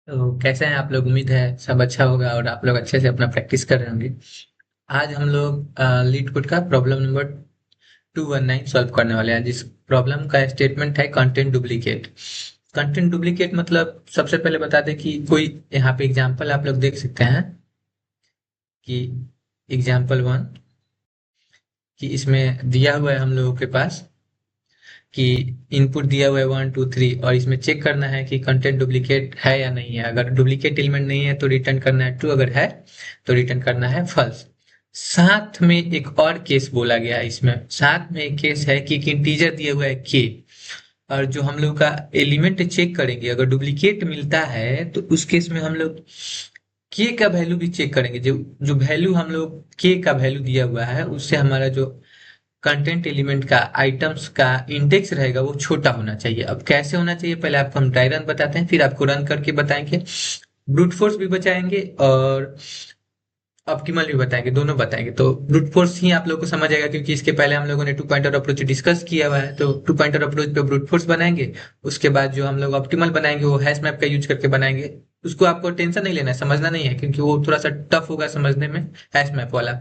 तो कैसे हैं आप लोग। उम्मीद है सब अच्छा होगा और आप लोग अच्छे से अपना प्रैक्टिस कर रहे होंगे। आज हम लोग लीड कोड का प्रॉब्लम नंबर 219 सॉल्व करने वाले हैं, जिस प्रॉब्लम का स्टेटमेंट है कंटेंट डुप्लीकेट। कंटेंट डुप्लीकेट मतलब सबसे पहले बता दें कि कोई यहाँ पे एग्जांपल आप लोग देख सकते हैं कि एग्जांपल वन, कि इसमें दिया हुआ है हम लोगों के पास कि इनपुट दिया हुआ है 1 2 3 और इसमें चेक करना है कि कंटेंट डुप्लीकेट है या नहीं है। अगर डुप्लीकेट एलिमेंट नहीं है तो रिटर्न करना है ट्रू, अगर है तो रिटर्न करना है फॉल्स। साथ में एक और केस बोला गया है, इसमें साथ में एक केस है कि एक इंटीजर दिया हुआ है के, और जो हम लोग का एलिमेंट चेक करेंगे अगर डुप्लीकेट मिलता है तो उस केस में हम लोग के का वैल्यू भी चेक करेंगे। जो जो वैल्यू हम लोग के का वैल्यू दिया हुआ है उससे हमारा जो कंटेंट एलिमेंट का आइटम्स का इंडेक्स रहेगा वो छोटा होना चाहिए। अब कैसे होना चाहिए पहले आपको हम ड्राई रन बताते हैं, फिर आपको रन करके बताएंगे, ब्रूट फोर्स भी बचाएंगे और ऑप्टिमल भी बताएंगे, दोनों बताएंगे। तो ब्रूट फोर्स ही आप लोगों को समझ आएगा क्योंकि इसके पहले हम लोगों ने टू पॉइंटर अप्रोच डिस्कस किया हुआ है। तो टू पॉइंटर अप्रोच पे ब्रूट फोर्स बनाएंगे, उसके बाद जो हम लोग ऑप्टिमल बनाएंगे वो हैश मैप का यूज करके बनाएंगे। उसको आपको टेंशन नहीं लेना है, समझना नहीं है, क्योंकि वो थोड़ा सा टफ होगा समझने में, हैश मैप वाला।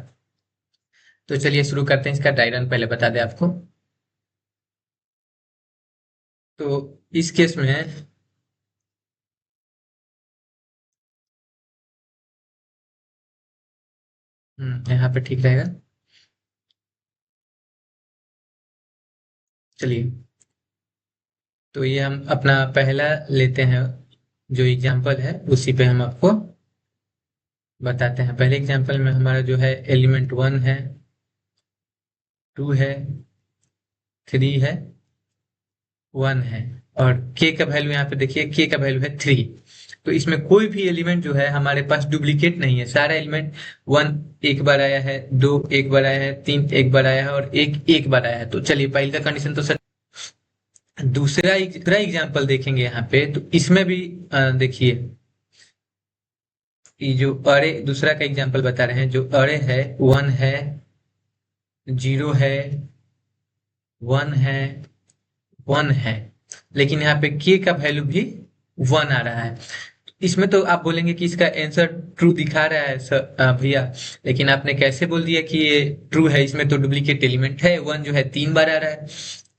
तो चलिए शुरू करते हैं। इसका ड्राई रन पहले बता दें आपको। तो इस केस में यहाँ पे ठीक रहेगा। चलिए, तो ये हम अपना पहला लेते हैं, जो एग्जांपल है उसी पे हम आपको बताते हैं। पहले एग्जांपल में हमारा जो है एलिमेंट 1 है, 2 है, 3 है, 1 है, और के का वैल्यू यहाँ पे देखिए, के का वैल्यू है 3। तो इसमें कोई भी एलिमेंट जो है हमारे पास डुप्लीकेट नहीं है। सारा एलिमेंट 1 एक बार आया है, 2 एक बार आया है, 3 एक बार आया है और 1 एक बार आया है। तो चलिए पहले का कंडीशन तो सर। दूसरा एग्जांपल देखेंगे यहाँ पे, तो इसमें भी देखिए, ये जो अरे दूसरा का एग्जांपल बता रहे हैं, जो अरे है 1 है, 0 है, 1 है, 1 है, लेकिन यहाँ पे के का वैल्यू भी 1 आ रहा है। इसमें तो आप बोलेंगे कि इसका आंसर ट्रू दिखा रहा है सर, भैया, लेकिन आपने कैसे बोल दिया कि ये ट्रू है, इसमें तो डुप्लीकेट एलिमेंट है, 1 जो है 3 बार आ रहा है।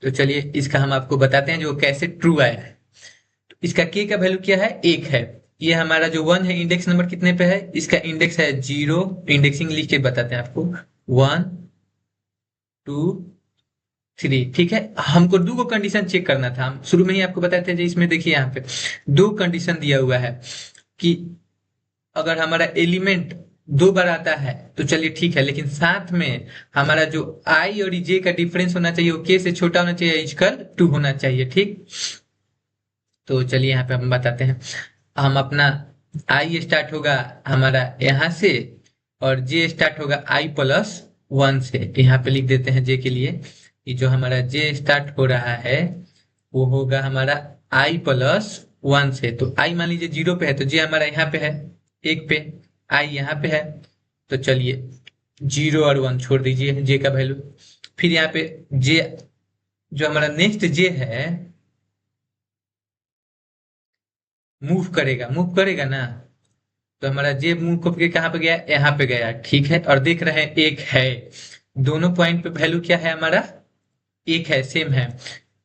तो चलिए इसका हम आपको बताते हैं जो कैसे ट्रू आया है। इसका के का वैल्यू क्या है, 1 है। ये हमारा जो 1 है इंडेक्स नंबर कितने पे है, इसका इंडेक्स है 0। इंडेक्सिंग लिख के बताते हैं आपको, 1 2 3। ठीक है, हमको दो को कंडीशन चेक करना था, हम शुरू में ही आपको बताते थे। इसमें देखिए यहाँ पे दो कंडीशन दिया हुआ है कि अगर हमारा एलिमेंट 2 बार आता है तो चलिए ठीक है, लेकिन साथ में हमारा जो आई और जे का डिफरेंस होना चाहिए वो के से छोटा होना चाहिए, इक्वल टू होना चाहिए। ठीक, तो चलिए यहाँ पे हम बताते हैं। हम अपना आई स्टार्ट होगा हमारा यहाँ से, और जे स्टार्ट होगा i+1 से। यहाँ पे लिख देते हैं जे के लिए कि जो हमारा जे स्टार्ट हो रहा है वो होगा हमारा i+1 से। तो आई मान लीजिए 0 पे है तो जे हमारा यहाँ पे है 1 पे, आई यहाँ पे है। तो चलिए 0 और 1 छोड़ दीजिए जे का वैल्यू। फिर यहाँ पे जे, जो हमारा नेक्स्ट जे है, मूव करेगा ना। तो हमारा जे मूव करके कहाँ पे गया, यहाँ पे गया। ठीक है, और देख रहे हैं एक है, दोनों पॉइंट पे वैल्यू क्या है हमारा, एक है, सेम है।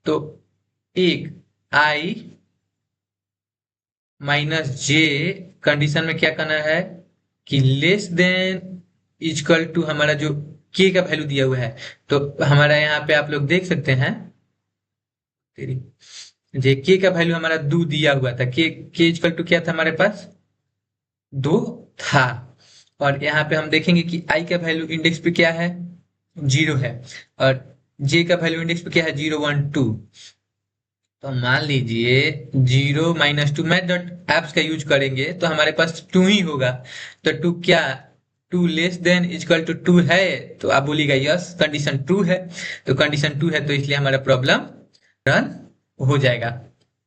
तो एक आई -जे कंडीशन में क्या करना है कि लेस देन इक्वल टू हमारा जो के का वैल्यू दिया हुआ है। तो हमारा यहाँ पे आप लोग देख सकते हैं, तेरी जे के का वैल्यू हमारा 2 दिया हुआ था। के इक्वल टू क्या था हमारे पास, 2 था। और यहाँ पे हम देखेंगे कि आई का वैल्यू इंडेक्स पे क्या है, 0 है, और जे का वैल्यू इंडेक्स पे क्या है, 0 1 2। तो मान लीजिए 0 - 2, मैथ डॉट एप्स का यूज करेंगे तो हमारे पास 2 ही होगा। तो 2 क्या, 2 लेस देन इक्वल टू 2 है। तो आप बोलिएगा यस कंडीशन ट्रू है। तो कंडीशन 2 है तो इसलिए हमारा प्रॉब्लम रन हो जाएगा।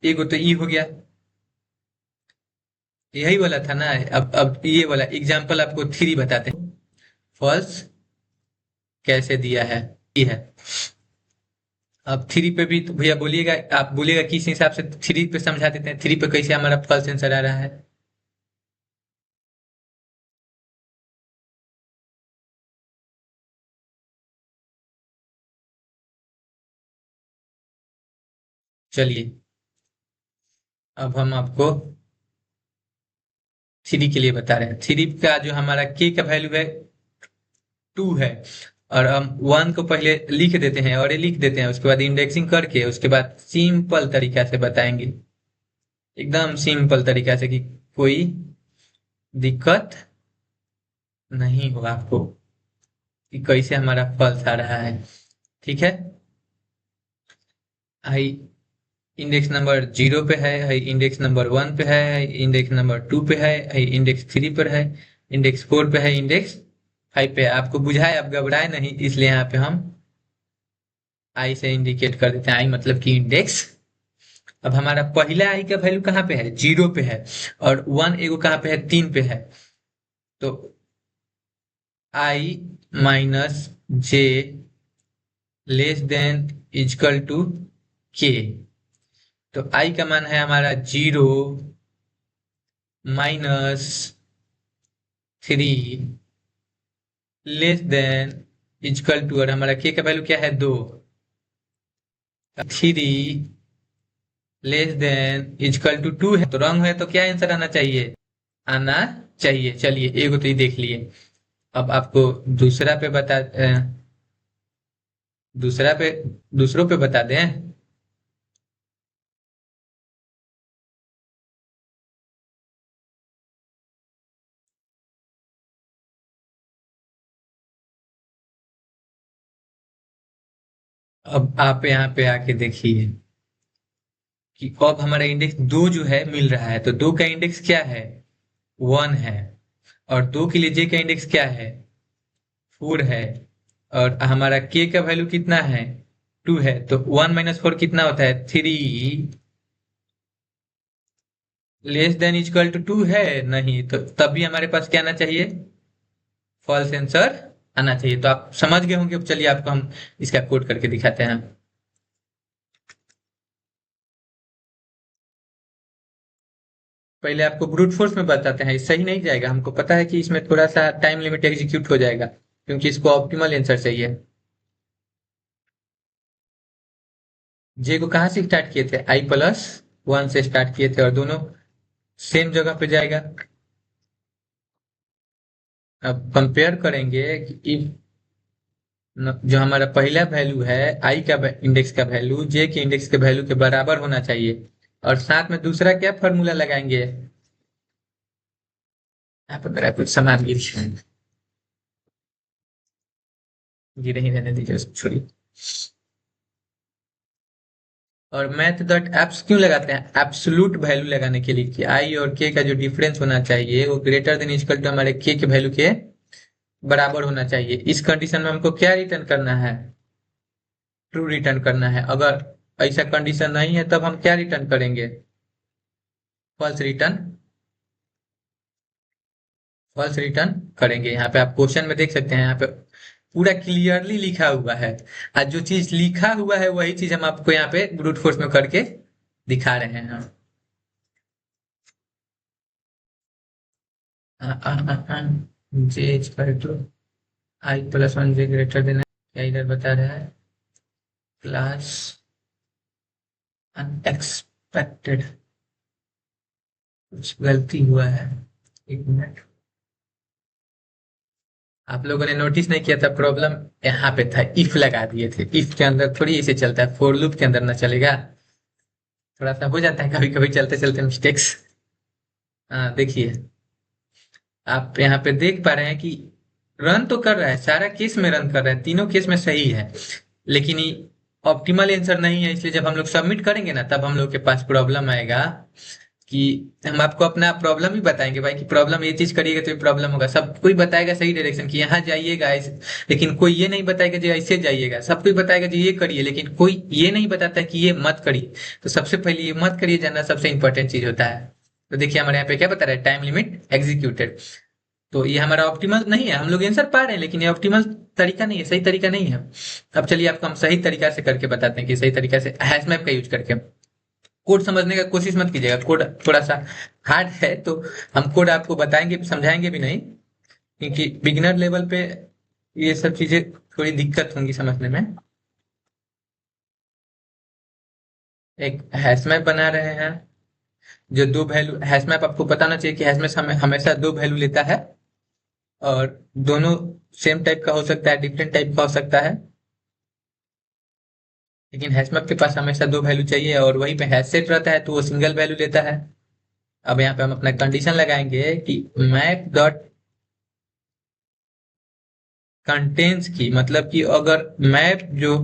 एगो तो ई हो गया, यही वाला था ना। अब ये वाला एग्जांपल आपको 3 बताते हैं। फॉल्स कैसे दिया है, ये है। अब 3 पे भी तो भैया बोलिएगा, आप बोलिएगा किस हिसाब से 3 पे समझा देते हैं, 3 पे कैसे हमारा फॉल्स आंसर आ रहा है। चलिए अब हम आपको थ्री के लिए बता रहे हैं। थ्री का जो हमारा के का वैल्यू है 2 है, और हम 1 को पहले लिख देते हैं और ये लिख देते हैं, उसके बाद इंडेक्सिंग करके उसके बाद सिंपल तरीका से बताएंगे, एकदम सिंपल तरीका से, कि कोई दिक्कत नहीं होगा आपको कि कैसे हमारा फॉल्स आ रहा है। ठीक है, हाई इंडेक्स नंबर 0 पे है, हाई इंडेक्स नंबर 1 पे है, हाई इंडेक्स नंबर 2 पे है, हाई इंडेक्स 3 पर है, इंडेक्स 4 पे है, इंडेक्स 5 पे है। आपको बुझाए, आप घबराए नहीं, इसलिए यहाँ पे हम आई से इंडिकेट कर देते हैं। आई मतलब कि इंडेक्स। अब हमारा पहला आई का वैल्यू कहाँ पे है? 0 पे है, और 1 एगो कहाँ पे है? 3 पे है। तो i minus j less than equal to k. तो आई का मान है हमारा 0 minus 3 less than equal to, और हमारा के का वैल्यू क्या है? 2। 3 लेस देन इजकल टू 2 है, तो रॉन्ग है, तो क्या आंसर आना चाहिए? आना चाहिए। चलिए एगो तो ये देख लिए। अब आपको दूसरा पे बता दूसरा पे दूसरों पे बता दें। अब आप यहाँ पे आके देखिए कि अब हमारा इंडेक्स 2 जो है मिल रहा है, तो 2 का इंडेक्स क्या है? 1 है, और 2 के लिए जे का इंडेक्स क्या है? 4 है, और हमारा के का वैल्यू कितना है? 2 है। तो 1 माइनस 4 कितना होता है? 3 लेस देन इक्वल टू 2 है नहीं, तो तब भी हमारे पास क्या आना चाहिए? फॉल्स आंसर आना चाहिए। तो आप समझ गए होंगे। अब चलिए आपको हम इसका कोड करके दिखाते हैं। पहले आपको ब्रूट फोर्स में बताते हैं, सही नहीं जाएगा, हमको पता है कि इसमें थोड़ा सा टाइम लिमिट एग्जीक्यूट हो जाएगा, क्योंकि इसको ऑप्टिमल आंसर चाहिए। जे को कहाँ से स्टार्ट किए थे? i+1 से स्टार्ट किए थे, और दोनों सेम जगह पे जाएगा। अब कंपेयर करेंगे कि if जो हमारा पहला वैल्यू है आई का इंडेक्स का वैल्यू जे के इंडेक्स के वैल्यू के बराबर होना चाहिए, और साथ में दूसरा क्या फॉर्मूला लगाएंगे? यहाँ पर मेरा कुछ सामान गिर ही रहने दीजिए, उसको छोड़िए। और मैथ डॉट एप्स क्यों लगाते हैं? एब्सोल्यूट वैल्यू लगाने के लिए, कि आई और के का जो डिफरेंस होना चाहिए वो ग्रेटर देन इक्वल टू हमारे के वैल्यू के बराबर होना चाहिए। इस कंडीशन में हमको क्या रिटर्न करना है? ट्रू रिटर्न करना है। अगर ऐसा कंडीशन नहीं है तब हम क्या रिटर्न करेंगे? फॉल्स रिटर्न फॉल्स रिटर्न करेंगे। यहाँ पे आप क्वेश्चन में देख सकते हैं, यहाँ पे पूरा क्लियरली लिखा हुआ है। आज जो चीज लिखा हुआ है वही चीज हम आपको यहाँ पे ब्रूट फोर्स में करके दिखा रहे हैं। J equal to i+1 j greater than, क्या इधर बता रहा है? क्लास अनएक्सपेक्टेड, कुछ गलती हुआ है। एक मिनट, आप लोगों ने नोटिस नहीं किया था? प्रॉब्लम यहाँ पे था, इफ लगा दिए थे। इफ के अंदर थोड़ी ऐसे चलता है, फोर लूप के अंदर ना चलेगा। थोड़ा सा हो जाता है कभी कभी चलते चलते मिस्टेक्स। हाँ देखिए, आप यहाँ पे देख पा रहे हैं कि रन तो कर रहा है, सारा केस में रन कर रहा है, तीनों केस में सही है, लेकिन ऑप्टिमल आंसर नहीं है। इसलिए जब हम लोग सबमिट करेंगे ना, तब हम लोग के पास प्रॉब्लम आएगा कि हम आपको अपना प्रॉब्लम भी बताएंगे भाई, कि प्रॉब्लम ये चीज करिएगा तो ये प्रॉब्लम होगा। सब कोई बताएगा सही डायरेक्शन कि यहाँ जाइएगा ऐसे, लेकिन कोई ये नहीं बताएगा जी ऐसे जाइएगा। सब कोई बताएगा जी ये करिए, लेकिन कोई ये नहीं बताता कि ये मत करिए। तो सबसे पहले ये मत करिए जानना सबसे इंपॉर्टेंट चीज होता है। तो देखिए हमारे यहाँ पे क्या बता रहा है? Time limit executed. तो ये हमारा ऑप्टिमल नहीं है, हम लोग आंसर पा रहे हैं, लेकिन ये ऑप्टिमल तरीका नहीं है, सही तरीका नहीं है। अब चलिए आपको हम सही तरीका से करके बताते हैं, कि सही तरीका से हैश मैप का यूज करके। कोड समझने का कोशिश मत कीजिएगा, कोड थोड़ा सा हार्ड है, तो हम कोड आपको बताएंगे समझाएंगे भी नहीं, क्योंकि बिगिनर लेवल पे ये सब चीजें थोड़ी दिक्कत होंगी समझने में। एक हैश मैप बना रहे हैं जो दो वैल्यू, हैश मैप आपको पता होना चाहिए कि हैश मैप हमें हमेशा दो वैल्यू लेता है, और दोनों सेम टाइप का हो सकता है, डिफरेंट टाइप का हो सकता है, लेकिन हैश मैप के पास हमेशा दो वैल्यू चाहिए, और वहीं पे हैश सेट रहता है तो वो सिंगल वैल्यू लेता है। अब यहाँ पे हम अपना कंडीशन लगाएंगे कि मैप डॉट कंटेंट्स की, मतलब कि अगर मैप जो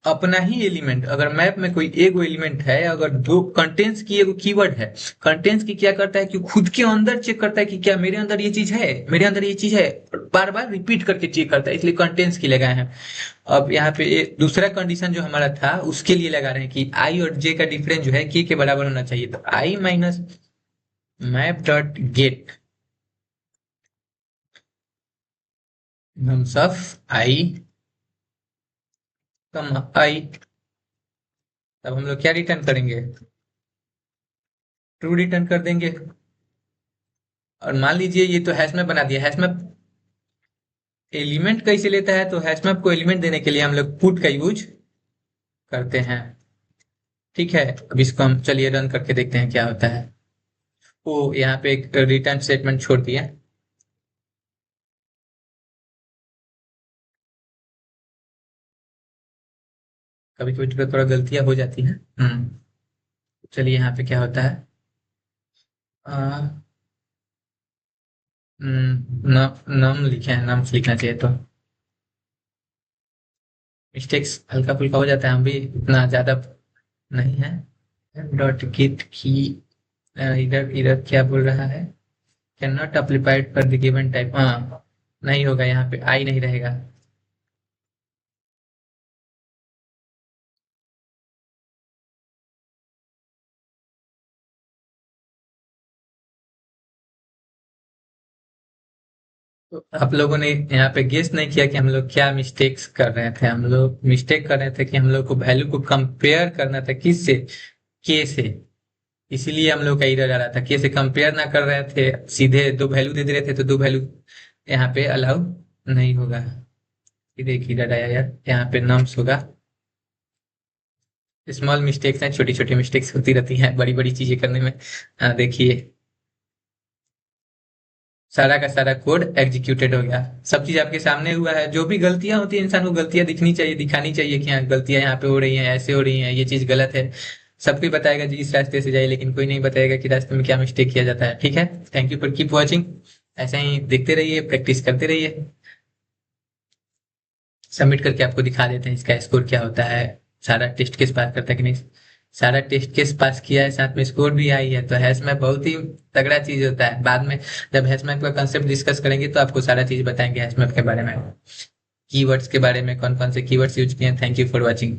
अपना ही एलिमेंट, अगर मैप में कोई एगो एलिमेंट है, अगर दो कंटेंट्स की एगो कीवर्ड है, कंटेंट्स की क्या करता है कि खुद के अंदर चेक करता है कि क्या मेरे अंदर ये चीज है, मेरे अंदर ये चीज है, बार बार रिपीट करके चेक करता है, इसलिए कंटेंट्स की लगाए हैं। अब यहाँ पे दूसरा कंडीशन जो हमारा था उसके लिए लगा रहे हैं कि आई और जे का डिफरेंस जो है के बराबर होना चाहिए, तो i minus map dot get nums of i come i. तब हम लोग क्या रिटर्न करेंगे, ट्रू रिटर्न कर देंगे। और मान लीजिए ये तो हैश मैप बना दिया, हैश मैप एलिमेंट कैसे लेता है, तो हैश मैप को एलिमेंट देने के लिए हम लोग पुट का यूज करते हैं। ठीक है, अब इसको हम चलिए रन करके देखते हैं क्या होता है। वो यहाँ पे एक रिटर्न स्टेटमेंट छोड़ दिया। कभी कभी थोड़ा थोड़ा गलतियां हो जाती हैं। चलिए यहाँ पे क्या होता है, आ, नम लिखे हैं, नम्स लिखना चाहिए, तो मिस्टेक्स हल्का फुल्का हो जाता है, हम भी इतना ज्यादा नहीं है। डॉट गेट की इधर इधर क्या बोल रहा है, can not amplified for the given type, हाँ नहीं होगा, यहाँ पे आई नहीं रहेगा। तो आप लोगों ने यहाँ पे गेस नहीं किया कि हम लोग क्या मिस्टेक्स कर रहे थे, हम लोग मिस्टेक कर रहे थे कि हम लोग को वैल्यू को कंपेयर करना था, किस से, के से। इसीलिए हम लोग का एरर आ रहा था, के से कंपेयर ना कर रहे थे, सीधे दो वैल्यू दे दे रहे थे, तो दो वैल्यू यहाँ पे अलाउ नहीं होगा। सीधे एक एरर आया यार, यहाँ पे नम्स होगा। स्मॉल मिस्टेक्स हैं, छोटी छोटी मिस्टेक्स होती रहती हैं बड़ी बड़ी चीजें करने में। देखिए सारा का सारा कोड एग्जीक्यूटेड हो गया, सब चीज आपके सामने हुआ है। जो भी गलतियां होती है, इंसान को गलतियां दिखनी चाहिए, दिखानी चाहिए कि हाँ गलतियां यहाँ पे हो रही हैं, ऐसे हो रही हैं, ये चीज गलत है। सब कोई बताएगा जी इस रास्ते से जाइए, लेकिन कोई नहीं बताएगा कि रास्ते में क्या मिस्टेक किया जाता है। ठीक है, thank you for keep watching. ऐसा ही देखते रहिए, प्रैक्टिस करते रहिए। सबमिट करके आपको दिखा देते हैं इसका स्कोर क्या होता है, सारा टेस्ट केस पास करता है कि नहीं। सारा टेस्ट केस पास किया है, साथ में स्कोर भी आई है, तो हैश मैप बहुत ही तगड़ा चीज होता है। बाद में जब हैश मैप का कंसेप्ट डिस्कस करेंगे तो आपको सारा चीज बताएंगे हैश मैप के बारे में, कीवर्ड्स के बारे में, कौन कौन से कीवर्ड्स यूज किए हैं। Thank you for watching.